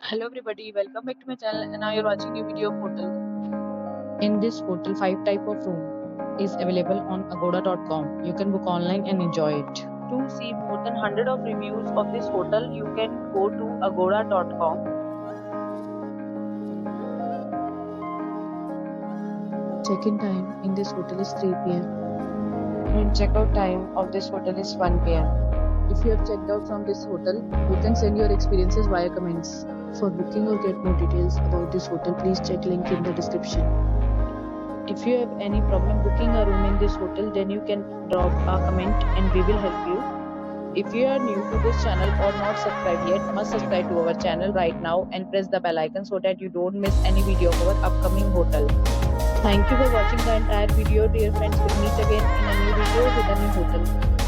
Hello everybody, welcome back to my channel and now you're watching a video of hotel. In this hotel, 5 type of room is available on agoda.com. You can book online and enjoy it. To see more than 100 of reviews of this hotel, you can go to agoda.com. Check-in time in this hotel is 3 p.m. and check-out time of this hotel is 1 p.m. If you have checked out from this hotel, you can send your experiences via comments. For booking or get more details about this hotel, please check link in the description. If you have any problem booking a room in this hotel, then you can drop a comment and we will help you. If you are new to this channel or not subscribed yet, must subscribe to our channel right now and press the bell icon so that you don't miss any video of our upcoming hotel. Thank you for watching the entire video. Dear friends, we'll meet again in a new video with a new hotel.